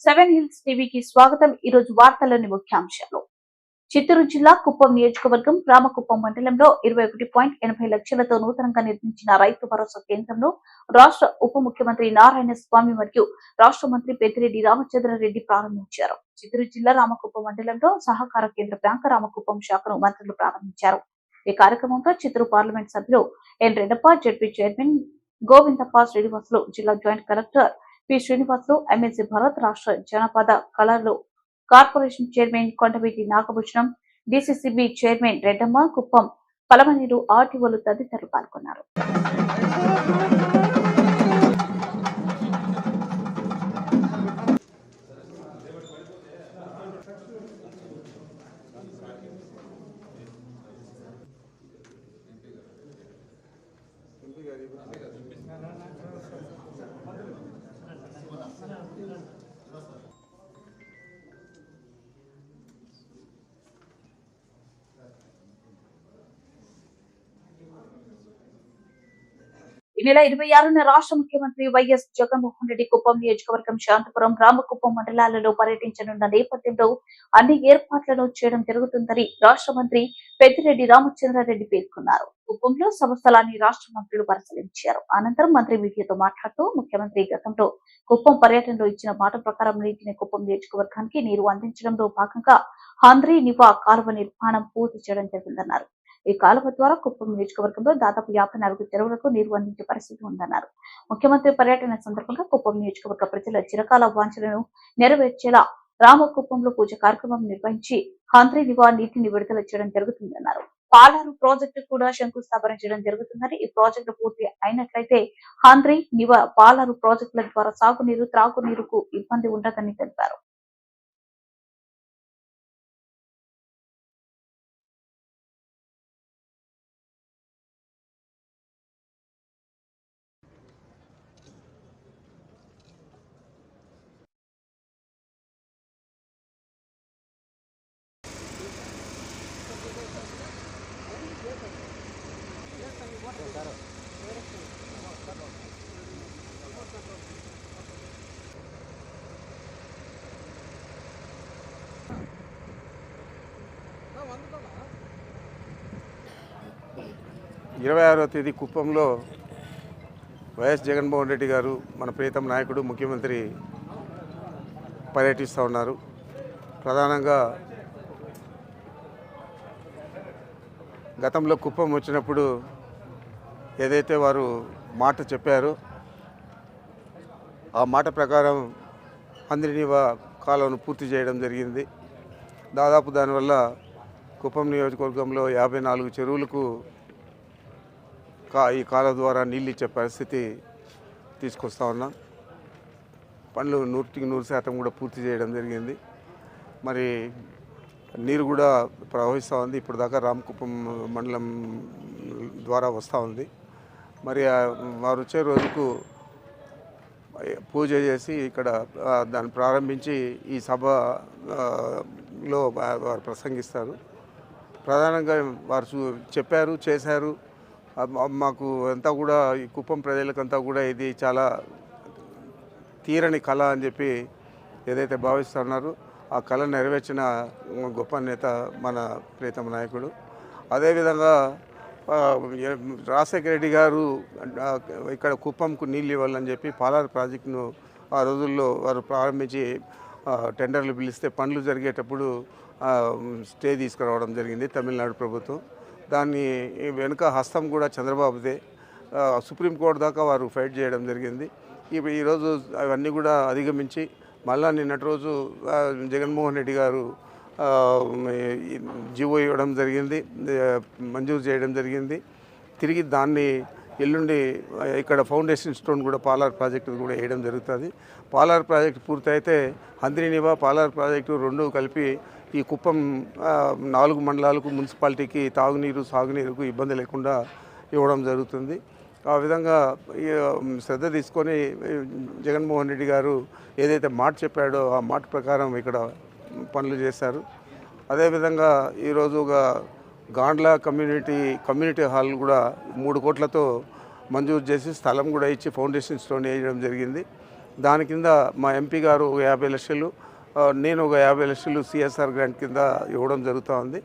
Seven hills టీవీకి స్వాగతం. ఈ రోజు వార్తల్లోని ముఖ్యాంశాలు. చిత్తూరు జిల్లా కుప్పం నియోజకవర్గం రామకుప్పం మండలంలో 21.80 లక్షలతో నూతనంగా నిర్మించిన రైతు భరోసా కేంద్రంలో రాష్ట్ర ఉప ముఖ్యమంత్రి నారాయణ స్వామి మరియు రాష్ట్ర మంత్రి పెద్దిరెడ్డి రామచంద్రారెడ్డి ప్రారంభించారు. చిత్తూరు జిల్లా రామకుప్పం మండలంలో సహకార కేంద్ర బ్యాంకు రామకుప్పం శాఖను మంత్రులు ప్రారంభించారు. ఈ కార్యక్రమంలో చిత్తూరు పార్లమెంట్ సభ్యులు ఎన్ రెడ్డప్ప, జడ్పీ చైర్మన్ గోవిందప్ప శ్రీనివాసులు, జిల్లా joint collector P Srinivasulu, MLC Bharat, రాష్ట్ర జనపద కళలు కార్పొరేషన్ చైర్మన్ కొండవీటి నాగభూషణం, డిసిసిబి చైర్మన్ రెడ్డమ్మ, కుప్పం పలమనేరు ఆర్టీఓలు తదితరులు పాల్గొన్నారు. ఈ నెల 26న రాష్ట్ర ముఖ్యమంత్రి వైఎస్ జగన్మోహన్ రెడ్డి కుప్పం నియోజకవర్గం, శాంతపురం, రామకుప్పం మండలాలలో పర్యటించనున్న నేపథ్యంలో అన్ని ఏర్పాట్లను చేయడం జరుగుతుందని రాష్ట్ర మంత్రి పెద్దిరెడ్డి రామచంద్రారెడ్డి పేర్కొన్నారు. కుప్పంలో సమస్యలన్నీ రాష్ట్ర మంత్రులు పరిశీలించారు. అనంతరం మంత్రి మీడియాతో మాట్లాడుతూ ముఖ్యమంత్రి గతంలో కుప్పం పర్యటనలో ఇచ్చిన మాట ప్రకారం నీటిని కుప్పం నియోజకవర్గానికి నీరు అందించడంలో భాగంగా హంద్రీ నివా కాలువ నిర్మాణం పూర్తి చేయడం జరిగిందన్నారు. ఈ కాలువ ద్వారా కుప్పం నియోజకవర్గంలో దాదాపు 54 చెరువులకు నీరు అందించే పరిస్థితి ఉందన్నారు. ముఖ్యమంత్రి పర్యటన సందర్భంగా కుప్పం నియోజకవర్గ ప్రజల చిరకాల వాంఛలను నెరవేర్చేలా రామకుప్పంలో పూజ కార్యక్రమం నిర్వహించి హంద్రీ నివా నీటిని విడుదల చేయడం జరుగుతుందన్నారు. పాలారు ప్రాజెక్టు కూడా శంకుస్థాపన చేయడం జరుగుతుందని, ఈ ప్రాజెక్టు పూర్తి అయినట్లయితే హంద్రీ నివా, పాలారు ప్రాజెక్టుల ద్వారా సాగునీరు, త్రాగునీరుకు ఇబ్బంది ఉండదని తెలిపారు. ఇరవై 26వ తేదీ కుప్పంలో వైఎస్ జగన్మోహన్ రెడ్డి గారు, మన ప్రియతమ నాయకుడు ముఖ్యమంత్రి పర్యటిస్తూ ఉన్నారు. ప్రధానంగా గతంలో కుప్పం వచ్చినప్పుడు ఏదైతే వారు మాట చెప్పారో ఆ మాట ప్రకారం హంద్రీ నివా కాలువను పూర్తి చేయడం జరిగింది. దాదాపు దానివల్ల కుప్పం నియోజకవర్గంలో 54 చెరువులకు ఈ కాలువ ద్వారా నీళ్ళు ఇచ్చే పరిస్థితి తీసుకొస్తా ఉన్నాం. పనులు 100% కూడా పూర్తి చేయడం జరిగింది. మరి నీరు కూడా ప్రవహిస్తూ ఉంది. ఇప్పుడు దాకా రామకుప్పం మండలం ద్వారా వస్తూ ఉంది. మరి వారు వచ్చే రోజుకు పూజ చేసి ఇక్కడ దాన్ని ప్రారంభించి ఈ సభలో వారు ప్రసంగిస్తారు. ప్రధానంగా వారు చెప్పారు, చేశారు. మాకు అంతా కూడా ఈ కుప్పం ప్రజలకంతా కూడా ఇది చాలా తీరని కళ అని చెప్పి ఏదైతే భావిస్తున్నారో ఆ కళ నెరవేర్చిన గొప్ప నేత మన ప్రియతమ నాయకుడు. అదేవిధంగా రాజశేఖర రెడ్డి గారు ఇక్కడ కుప్పంకు నీళ్ళు ఇవ్వాలని చెప్పి పాలార్ ప్రాజెక్టును ఆ రోజుల్లో వారు ప్రారంభించి టెండర్లు పిలిస్తే పనులు జరిగేటప్పుడు స్టే తీసుకురావడం జరిగింది తమిళనాడు ప్రభుత్వం. దాన్ని వెనుక హస్తం కూడా చంద్రబాబుదే. సుప్రీంకోర్టు దాకా వారు ఫైట్ చేయడం జరిగింది. ఈరోజు అవన్నీ కూడా అధిగమించి మళ్ళా నిన్నటి రోజు జగన్మోహన్ రెడ్డి గారు జీవో ఇవ్వడం జరిగింది, మంజూరు చేయడం జరిగింది. తిరిగి దాన్ని ఎల్లుండి ఇక్కడ ఫౌండేషన్ స్టోన్ కూడా పాలార్ ప్రాజెక్టు కూడా వేయడం జరుగుతుంది. పాలార్ ప్రాజెక్టు పూర్తయితే హంద్రీ నివా, పాలార్ ప్రాజెక్టు రెండు కలిపి ఈ కుప్పం 4 మండలాలకు మున్సిపాలిటీకి తాగునీరు, సాగునీరుకు ఇబ్బంది లేకుండా ఇవ్వడం జరుగుతుంది. ఆ విధంగా శ్రద్ధ తీసుకొని జగన్మోహన్ రెడ్డి గారు ఏదైతే మాట చెప్పాడో ఆ మాట ప్రకారం ఇక్కడ పనులు చేశారు. అదేవిధంగా ఈరోజు గాండ్ల కమ్యూనిటీ హాల్ కూడా 3 కోట్లతో మంజూరు చేసి స్థలం కూడా ఇచ్చి ఫౌండేషన్ స్టోన్ వేయడం జరిగింది. దాని కింద మా ఎంపీ గారు ఒక 50 లక్షలు, నేను ఒక 50 లక్షలు సిఎస్ఆర్ గ్రాంట్ కింద ఇవ్వడం జరుగుతూ ఉంది.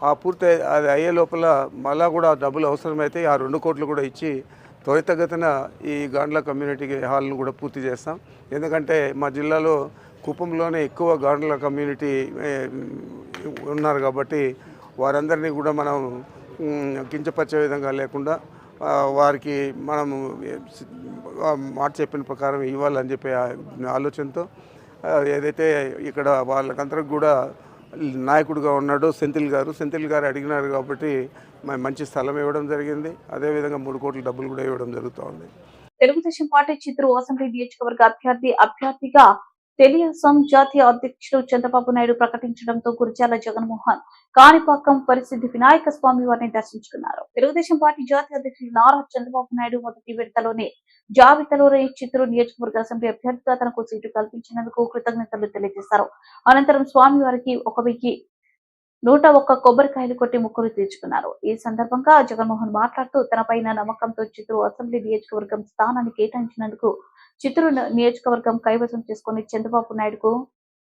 ఆ పూర్తి అది అయ్యే లోపల మళ్ళా కూడా డబ్బులు అవసరమైతే ఆ 2 కోట్లు కూడా ఇచ్చి త్వరితగతిన ఈ గాండ్ల కమ్యూనిటీ హాల్ను కూడా పూర్తి చేస్తాం. ఎందుకంటే మా జిల్లాలో కుప్పంలోనే ఎక్కువ గాండ్ల కమ్యూనిటీ ఉన్నారు కాబట్టి వారందరినీ కూడా మనం కించపరిచే విధంగా లేకుండా వారికి మనము మాట చెప్పిన ప్రకారం ఇవ్వాలని చెప్పే ఆలోచనతో ఏదైతే ఇక్కడ వాళ్ళకందరికి కూడా నాయకుడిగా ఉన్నాడు సెంథిల్ గారు అడిగినారు కాబట్టి మంచి స్థలం ఇవ్వడం జరిగింది. అదేవిధంగా 3 కోట్ల డబ్బులు కూడా ఇవ్వడం జరుగుతోంది. తెలుగుదేశం పార్టీ చిత్తూరు అసెంబ్లీ నియోజకవర్గ అభ్యర్థిగా తెలుగుదేశం జాతీయ అధ్యక్షుడు చంద్రబాబు నాయుడు ప్రకటించడంతో గురిజాల జగన్మోహన్ కాణిపాకం పరిస్థితి వినాయక స్వామి వారిని దర్శించుకున్నారు. తెలుగుదేశం పార్టీ జాతీయ అధ్యక్షుడు నారా చంద్రబాబు నాయుడు మొదటి విడతలోనే జాబితాలోనే చిత్తూరు నియోజకవర్గ అసెంబ్లీ అభ్యర్థిగా తనకు సీటు కల్పించినందుకు కృతజ్ఞతలు తెలియజేశారు. అనంతరం స్వామి వారికి 1,101 కొబ్బరికాయలు కొట్టి మొక్కులు తీర్చుకున్నారు. ఈ సందర్భంగా జగన్మోహన్ మాట్లాడుతూ తనపైన నమ్మకంతో చిత్తూరు అసెంబ్లీ నియోజకవర్గం స్థానాన్ని కేటాయించినందుకు చిత్తూరు నియోజకవర్గం కైవసం చేసుకుని చంద్రబాబు నాయుడుకు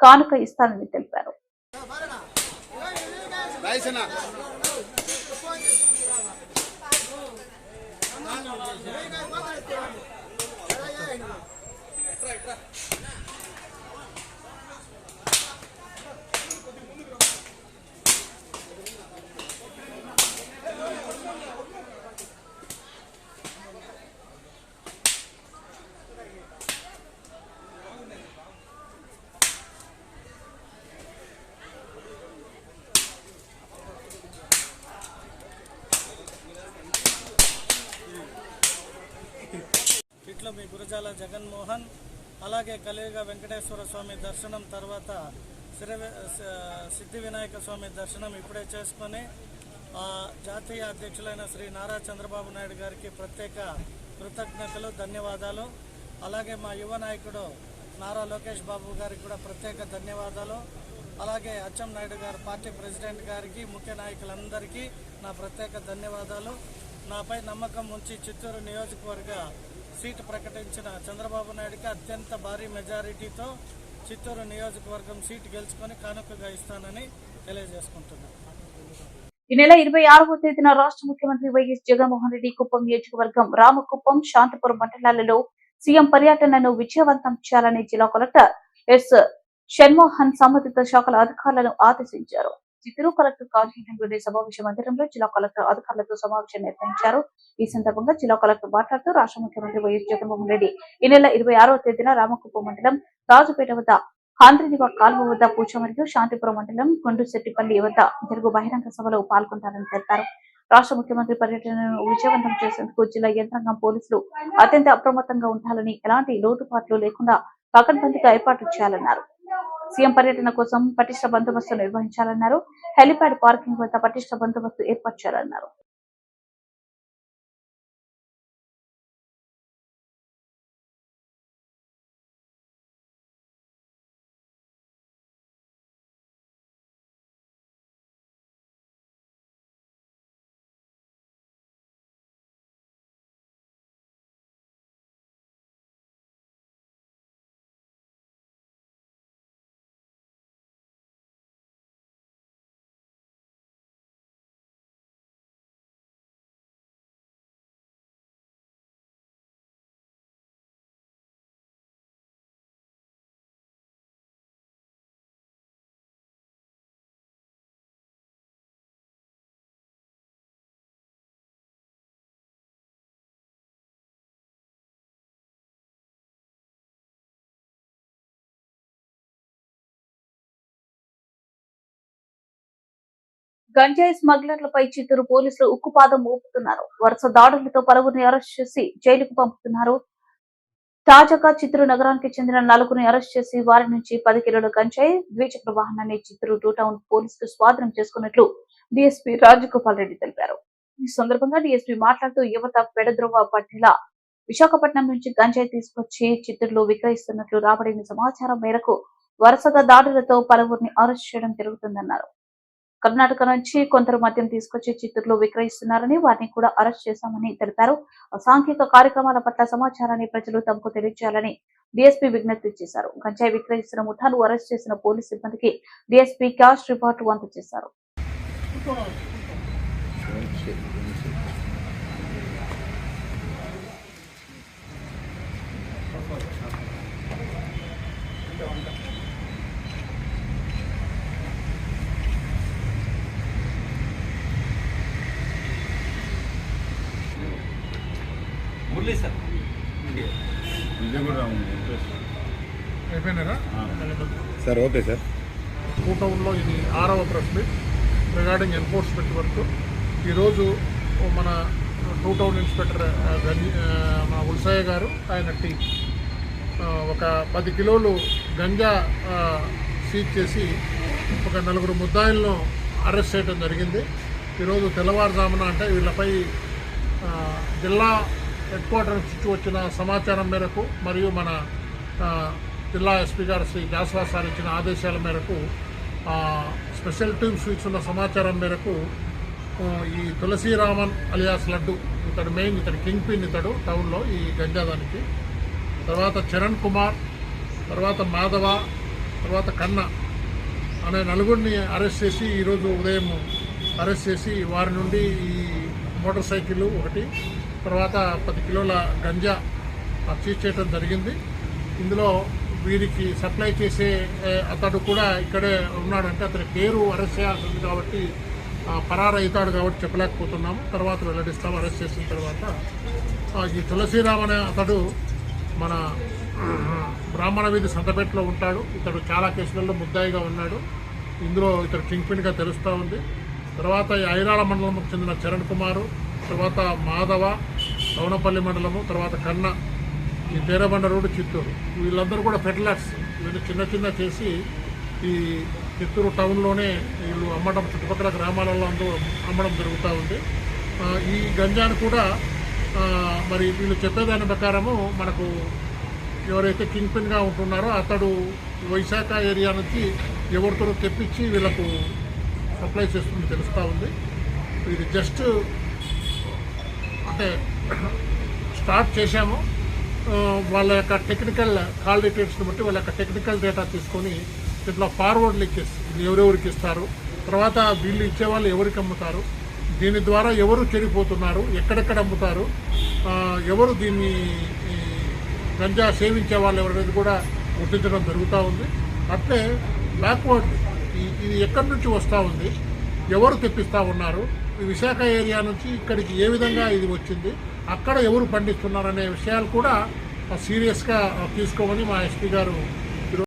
కానుక ఇస్తానని తెలిపారు. ఇట్లా మీ గురజాల జగన్మోహన్ అలాగే కలియుగ వెంకటేశ్వర స్వామి దర్శనం తర్వాత సిద్ధి వినాయక స్వామి దర్శనం ఇప్పుడే చేసుకొని జాతీయ అధ్యక్షులైన శ్రీ నారా చంద్రబాబు నాయుడు గారికి ప్రత్యేక కృతజ్ఞతలు, ధన్యవాదాలు. అలాగే మా యువ నాయకుడు నారా లోకేష్ బాబు గారికి కూడా ప్రత్యేక ధన్యవాదాలు. అలాగే అచ్చెం నాయుడు గారు పార్టీ ప్రెసిడెంట్ గారికి, ముఖ్య నాయకులందరికీ నా ప్రత్యేక ధన్యవాదాలు. నాపై నమ్మకం ఉంచి చిత్తూరు నియోజకవర్గ సీటు ప్రకటించిన చంద్రబాబు నాయుడుకి అత్యంత భారీ మెజారిటీతో చిత్తూరు నియోజకవర్గం సీటు గెలుచుకొని కానుకగా ఇస్తానని తెలియజేసుకుంటున్నాను. ఈ నెల 26వ తేదీన రాష్ట్ర ముఖ్యమంత్రి వైఎస్ జగన్మోహన్ రెడ్డి కుప్పం నియోజకవర్గం రామకుప్పం, శాంతిపురం మండలాలలో సీఎం పర్యటనను విజయవంతం చేయాలని జిల్లా కలెక్టర్ ఎస్ షణ్మోహన్ సంబంధిత శాఖల అధికారులను ఆదేశించారు. చిత్తూరు కలెక్టర్ కార్యాలయంలోని సమావేశ మందిరంలో జిల్లా కలెక్టర్ అధికారులతో సమావేశం నిర్వహించారు. ఈ సందర్భంగా జిల్లా కలెక్టర్ మాట్లాడుతూ రాష్ట్ర ముఖ్యమంత్రి వైఎస్ జగన్మోహన్ రెడ్డి ఈ నెల 26వ తేదీన రామకుప్పం మండలం రాజుపేట వద్ద ఆంధ్రనివా కాల్వ వద్ద పూజ మరియు శాంతిపురం మండలం కొండుశెట్టిపల్లి వద్ద జరుగు బహిరంగ సభలో పాల్గొంటారని తెలిపారు. రాష్ట్ర ముఖ్యమంత్రి పర్యటనను విజయవంతం చేసేందుకు జిల్లా యంత్రాంగం, పోలీసులు అత్యంత అప్రమత్తంగా ఉండాలని, ఎలాంటి లోటుపాట్లు లేకుండా పకడ్బందీగా ఏర్పాట్లు చేయాలన్నారు. సీఎం పర్యటన కోసం పటిష్ట బందోబస్తు నిర్వహించాలన్నారు. హెలిప్యాడ్ పార్కింగ్ వద్ద పటిష్ట బందోబస్తు ఏర్పాటు చేయాలన్నారు. గంజాయి స్మగ్లర్లపై చిత్తూరు పోలీసులు ఉక్కుపాదం మోపుతున్నారు. వరుస దాడులతో పలువురిని అరెస్ట్ చేసి జైలుకు పంపుతున్నారు. తాజాగా చిత్తూరు నగరానికి చెందిన 4గురిని అరెస్ట్ చేసి వారి నుంచి 10 కిలోల గంజాయి ద్విచక్ర వాహనాన్ని చిత్తూరు 2 టౌన్ పోలీసులు స్వాధీనం చేసుకున్నట్లు డీఎస్పీ రాజగోపాల్ రెడ్డి తెలిపారు. ఈ సందర్భంగా డీఎస్పీ మాట్లాడుతూ యువత పెడద్రోవ పట్టిలా విశాఖపట్నం నుంచి గంజాయి తీసుకొచ్చి చిత్తూరులో విక్రయిస్తున్నట్లు రాబడిన సమాచారం మేరకు వరుసగా దాడులతో పలువురిని అరెస్ట్ చేయడం జరుగుతుందన్నారు. కర్ణాటక నుంచి కొందరు మద్యం తీసుకొచ్చి చిత్తూరులో విక్రయిస్తున్నారని, వారిని కూడా అరెస్ట్ చేశామని తెలిపారు. అసాంఘిక కార్యక్రమాల పట్ల సమాచారాన్ని ప్రజలు తమకు తెలియజేయాలని డీఎస్పీ విజ్ఞప్తి చేశారు. గంజాయి విక్రయిస్తున్న ముఠాను అరెస్ట్ చేసిన పోలీసు సిబ్బందికి డీఎస్పీ క్యాష్ రివార్డు అందజేశారు. Sir okay sir. టౌన్లో ఇది 6వ press meet regarding enforcement work. ఈరోజు మన టౌన్ ఇన్స్పెక్టర్ మన ఉల్సయ్య గారు ఆయన టీం ఒక 10 కిలోలు గంజా సీజ్ చేసి ఒక 4 ముద్దాయిలను అరెస్ట్ చేయడం జరిగింది. ఈరోజు తెల్లవారుజామున అంటే వీళ్ళపై జిల్లా హెడ్ క్వార్టర్ నుంచి వచ్చిన సమాచారం మేరకు మరియు మన జిల్లా ఎస్పీ గారు శ్రీ జాస్వా సార్ ఇచ్చిన ఆదేశాల మేరకు స్పెషల్ టీమ్స్ ఇచ్చిన సమాచారం మేరకు ఈ తులసీరామన్ అలియాస్ లడ్డు ఇతడు కింగ్ పిన్ టౌన్లో ఈ గంజాదానికి, తర్వాత చరణ్ కుమార్, తర్వాత మాధవ, తర్వాత కన్న అనే 4 అరెస్ట్ చేసి ఈరోజు ఉదయం అరెస్ట్ చేసి వారి నుండి ఈ మోటార్ సైకిల్ ఒకటి, తర్వాత 10 కిలోల గంజా సీజ్ చేయడం జరిగింది. ఇందులో వీరికి సప్లై చేసే అతడు కూడా ఇక్కడే ఉన్నాడంటే అతని పేరు అరెస్ట్ చేయాల్సి ఉంది కాబట్టి పరారవుతాడు కాబట్టి చెప్పలేకపోతున్నాము. తర్వాత వెల్లడిస్తాము. అరెస్ట్ చేసిన తర్వాత ఈ తులసీరామ్ అనే అతడు మన బ్రాహ్మణ వీధి సంతపేటలో ఉంటాడు. ఇతడు చాలా కేసులలో ముద్దాయిగా ఉన్నాడు. ఇందులో ఇతడు కింగ్ పిన్గా తెలుస్తూ ఉంది. తర్వాత ఈ ఐరాల మండలంకు చెందిన చరణ్ కుమారు, తర్వాత మాధవ సౌనపల్లి మండలము, తర్వాత కన్న ఈ తేరబండ రోడ్డు చిత్తూరు, వీళ్ళందరూ కూడా ఫెర్టిలైజర్స్ వీళ్ళు చిన్న చేసి ఈ చిత్తూరు టౌన్లోనే వీళ్ళు అమ్మడం, చుట్టుపక్కల గ్రామాలలో అందరూ అమ్మడం జరుగుతూ ఉంది. ఈ గంజాను కూడా మరి వీళ్ళు చెప్పేదాని ప్రకారము మనకు ఎవరైతే కింగ్ పిన్గా ఉంటున్నారో అతడు వైశాఖ ఏరియా నుంచి ఎవరితో తెప్పించి వీళ్ళకు సప్లై చేస్తుంది తెలుస్తూ ఉంది. ఇది జస్ట్ అంటే స్టార్ట్ చేశాము. వాళ్ళ యొక్క టెక్నికల్ కాల్ డీటెయిల్స్ని బట్టి వాళ్ళ యొక్క టెక్నికల్ డేటా తీసుకొని ఇట్లా ఫార్వర్డ్ లింకేజ్ ఎవరెవరికి ఇస్తారు, తర్వాత వీళ్ళు ఇచ్చేవాళ్ళు ఎవరికి అమ్ముతారు, దీని ద్వారా ఎవరు చెడిపోతున్నారు, ఎక్కడెక్కడ అమ్ముతారు, ఎవరు దీన్ని గంజా సేవించే వాళ్ళు ఎవరనేది కూడా గుర్తించడం జరుగుతూ ఉంది. అట్లే బ్యాక్వర్డ్ ఇది ఎక్కడి నుంచి వస్తూ ఉంది, ఎవరు తెప్పిస్తూ ఉన్నారు, ఈ విశాఖ ఏరియా నుంచి ఇక్కడికి ఏ విధంగా ఇది వచ్చింది, అక్కడ ఎవరు పండిస్తున్నారనే విషయాలు కూడా సీరియస్గా తీసుకోమని మా ఎస్పీ గారు